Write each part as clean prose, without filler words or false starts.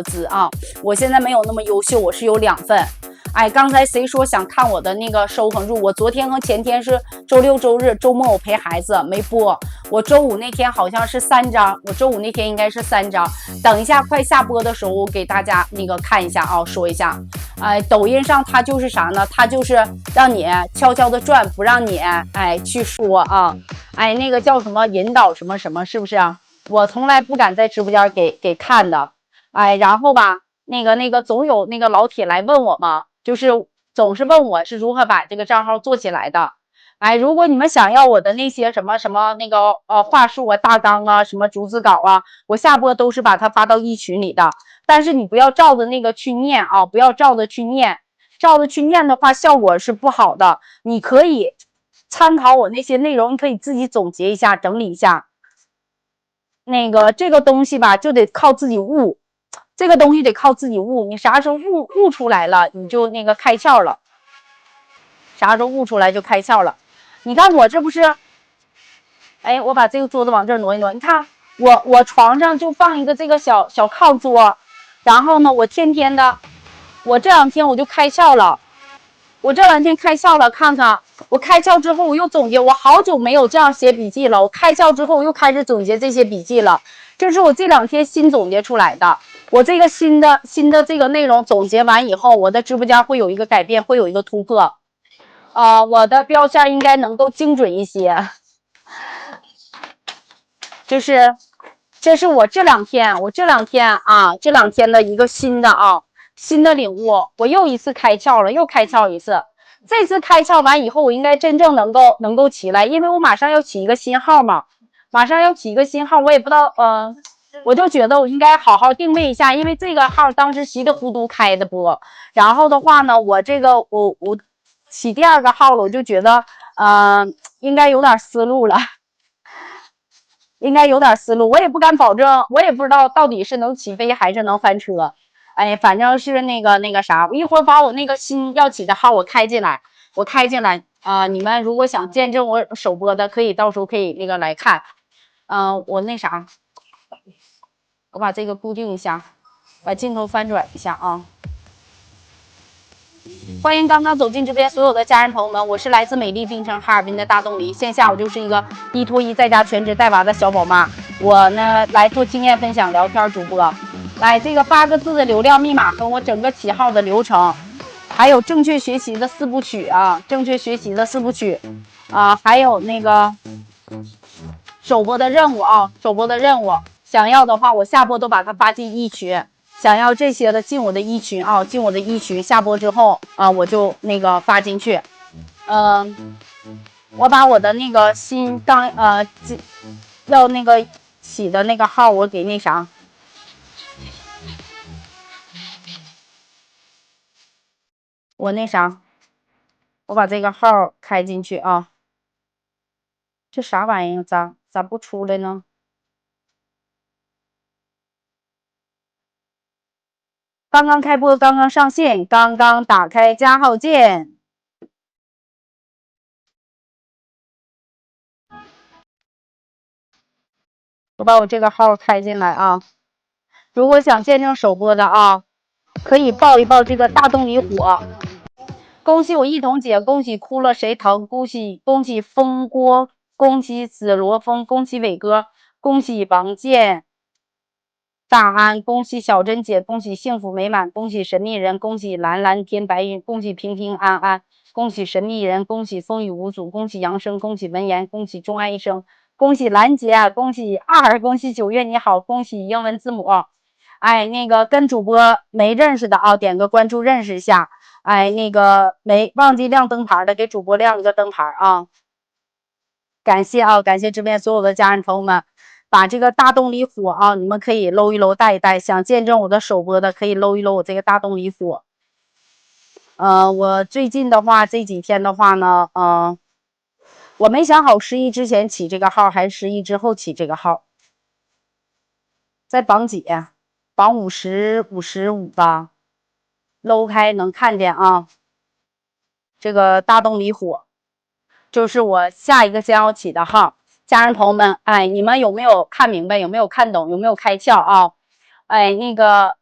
资啊。我现在没有那么优秀，我是有2份。哎，刚才谁说想看我的那个收横入？我昨天和前天是周六周日，周末我陪孩子没播。我周五那天好像是3张，我周五那天应该是3张。等一下快下播的时候，我给大家那个看一下啊，说一下。哎，抖音上它就是啥呢？它就是让你悄悄的赚，不让你去说啊。哎，那个叫什么引导什么什么，是不是啊？我从来不敢在直播间给看的。哎，然后吧，那个总有那个老铁来问我嘛。就是总是问我是如何把这个账号做起来的。哎，如果你们想要我的那些什么什么那个话术啊、大纲啊、什么逐字稿啊，我下播都是把它发到一群里的。但是你不要照着那个去念啊，不要照着去念，照着去念的话效果是不好的。你可以参考我那些内容，你可以自己总结一下、整理一下。那个这个东西吧，就得靠自己悟。这个东西得靠自己悟，你啥时候悟出来了，你就那个开窍了。啥时候悟出来就开窍了。你看我这不是，哎，我把这个桌子往这儿挪一挪。你看我床上就放一个这个小靠桌，然后呢，我天天的，我这2天我就开窍了。我这2天开窍了，看看我开窍之后，我又总结，我好久没有这样写笔记了。我开窍之后，我又开始总结这些笔记了。这是我这2天新总结出来的。我这个新的这个内容总结完以后，我的直播间会有一个改变，会有一个突破。我的标签应该能够精准一些。就是这是我这2天的一个新的领悟。我又一次开窍了，又开窍一次。这次开窍完以后，我应该真正能够起来，因为我马上要起一个新号嘛，马上要起一个新号，我也不知道我就觉得我应该好好定位一下，因为这个号当时稀里糊涂开的播，然后的话呢，我这个我起第2个号了，我就觉得应该有点思路了，应该有点思路。我也不敢保证，我也不知道到底是能起飞还是能翻车。哎，反正是那个啥，我一会儿把我那个新要起的号我开进来你们如果想见证我首播的，可以到时候可以那个来看。我那啥。我把这个固定一下，把镜头翻转一下啊！欢迎刚刚走进直播间所有的家人朋友们，我是来自美丽冰城哈尔滨的大东黎，线下我就是一个1拖1在家全职带娃的小宝妈。我呢来做经验分享聊天主播，来这个8个字的流量密码和我整个起号的流程，还有正确学习的4部曲啊，还有那个首播的任务想要的话，我下播都把它发进一群。想要这些的进我的一群进我的一群。下播之后我就那个发进去。我把我的那个新要那个起的那个号，我给那啥。我那啥，我把这个号开进去啊。这啥玩意儿？咋不出来呢？刚刚开播，刚刚上线，刚刚打开加号键。我把我这个号开进来啊。如果想见证首播的可以抱一抱这个大动力火。恭喜我一彤姐，恭喜哭了谁疼，恭喜蜂锅，恭喜紫罗峰，恭喜伟哥，恭喜王健。大安，恭喜小珍姐，恭喜幸福美满，恭喜神秘人，恭喜蓝蓝天白云，恭喜平平安安，恭喜神秘人，恭喜风雨无阻，恭喜扬声，恭喜文言，恭喜钟爱一生，恭喜兰姐，恭喜2，恭喜9月你好，恭喜英文字母。哎，那个跟主播没认识的点个关注认识一下。哎，那个没忘记亮灯牌的，给主播亮一个灯牌啊！感谢感谢这边所有的家人朋友们。把这个大动力火你们可以搂一搂带一带，想见证我的首播的可以搂一搂我这个大动力火。我最近的话这几天的话呢我没想好11之前起这个号还是11之后起这个号。在榜几？榜55吧，搂开能看见这个大动力火就是我下一个将要起的号。家人朋友们，哎，你们有没有看明白？有没有看懂？有没有开窍哎，那个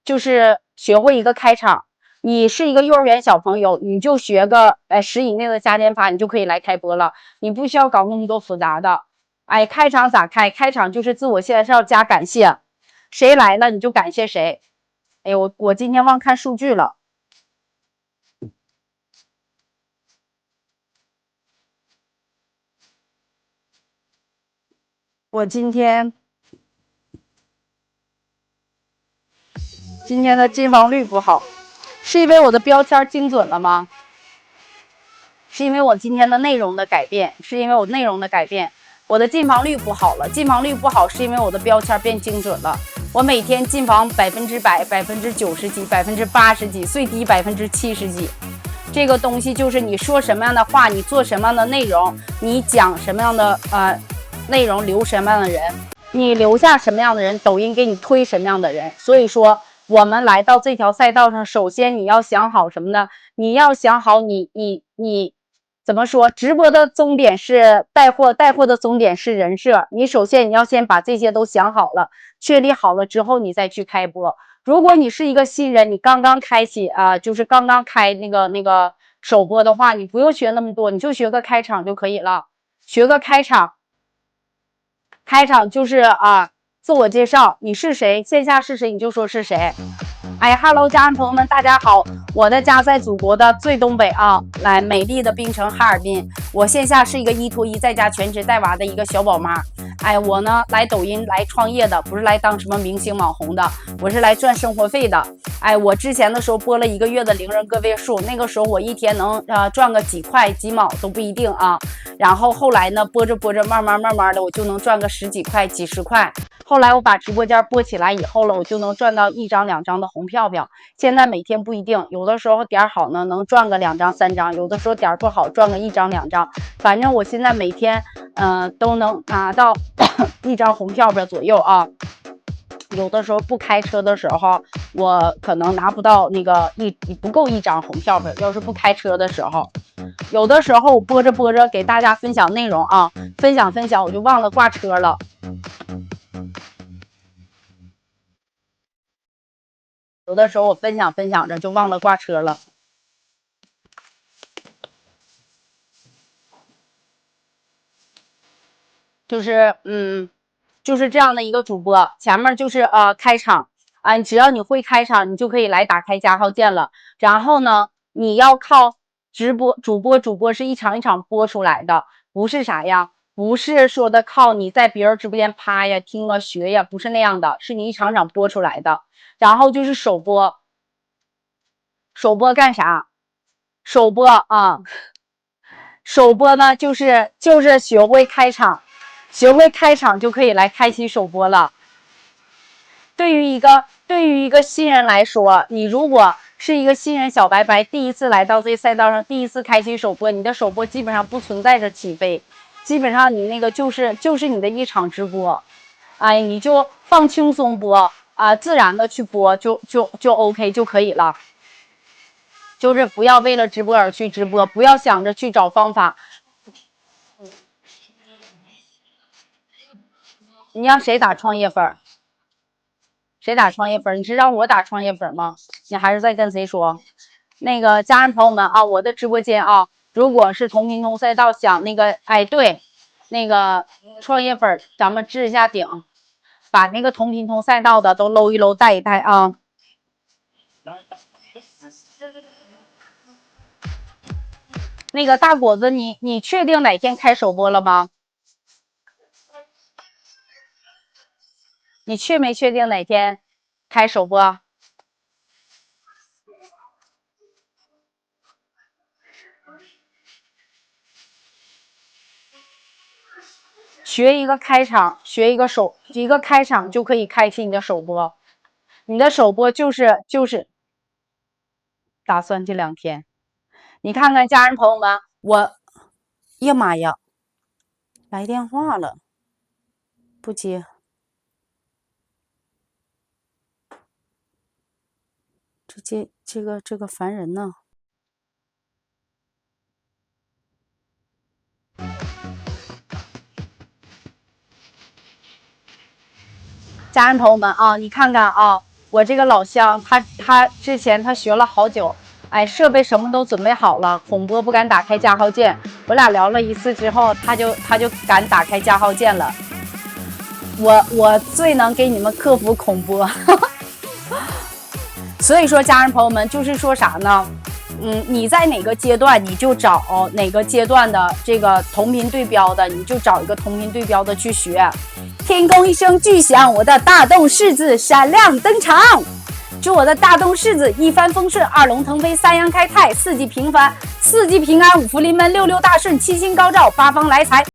就是学会一个开场。你是一个幼儿园小朋友，你就学个10以内的加减法，你就可以来开播了。你不需要搞那么多复杂的。哎，开场咋开？开场就是自我介绍加感谢，谁来了你就感谢谁。哎呦，我今天忘看数据了。我今天的进房率不好，是因为我的标签精准了吗？是因为我今天的内容的改变，是因为我内容的改变，我的进房率不好了。进房率不好是因为我的标签变精准了。我每天进房100%、90%几、80%几，最低70%几。这个东西就是你说什么样的话，你做什么样的内容，你讲什么样的内容，留什么样的人，你留下什么样的人，抖音给你推什么样的人。所以说，我们来到这条赛道上，首先你要想好什么呢？你要想好你怎么说？直播的终点是带货，带货的终点是人设。你首先你要先把这些都想好了，确立好了之后，你再去开播。如果你是一个新人，你刚刚开启就是刚刚开那个首播的话，你不用学那么多，你就学个开场就可以了。学个开场，开场就是自我介绍，你是谁，线下是谁，你就说是谁。哎，Hello，家人朋友们，大家好！我的家在祖国的最东北来美丽的冰城哈尔滨。我线下是一个1拖1在家全职带娃的一个小宝妈。哎，我呢来抖音来创业的，不是来当什么明星网红的，我是来赚生活费的。哎，我之前的时候播了1个月的0人个位数，那个时候我一天能赚个几块几毛都不一定啊。然后后来呢，播着播着，慢慢的，我就能赚个10几块、几十块。后来我把直播间播起来以后了，我就能赚到1张2张的红票票。现在每天不一定，有的时候点好呢，能赚个2张3张；有的时候点不好，赚个1张2张。反正我现在每天都能拿到1张红票票左右啊。有的时候不开车的时候，我可能拿不到那个不够1张红票票。要是不开车的时候，有的时候我播着播着给大家分享内容啊，分享我就忘了挂车了。有的时候我分享着就忘了挂车了。就是就是这样的一个主播，前面就是开场只要你会开场，你就可以来打开加号键了。然后呢，你要靠直播主播是一场一场播出来的，不是啥呀，不是说的靠你在别人直播间趴呀、听啊、学呀，不是那样的，是你一场场播出来的。然后就是首播，首播干啥？首播首播呢就是学会开场。学会开场就可以来开启首播了。对于一个新人来说，你如果是一个新人小白白，第一次来到这赛道上，第一次开启首播，你的首播基本上不存在着起飞，基本上你那个就是你的一场直播。哎，你就放轻松播自然的去播就 OK 就可以了。就是不要为了直播而去直播，不要想着去找方法。你让谁打创业粉？谁打创业粉？你是让我打创业粉吗？你还是在跟谁说？那个家人朋友们我的直播间如果是同频同赛道想那个，哎，对，那个创业粉，咱们置一下顶，把那个同频同赛道的都搂一搂，带一带啊。那个大果子，你确定哪天开首播了吗？你确没确定哪天开首播？学一个开场，学一个开场就可以开启你的首播。你的首播就是打算这2天。你看看家人朋友们，呀妈呀，来电话了，不接，这个烦人呢。家人朋友们你看看我这个老乡，他之前他学了好久，哎，设备什么都准备好了，孔波不敢打开加号键。我俩聊了一次之后，他就敢打开加号键了。我最能给你们克服孔波。所以说，家人朋友们，就是说啥呢？你在哪个阶段，你就找哪个阶段的这个同频对标的，你就找一个同频对标的去学。天空一声巨响，我的大动柿子闪亮登场。祝我的大动柿子一帆风顺，二龙腾飞，三阳开泰，四季平安，五福临门，六六大顺，七星高照，八方来财。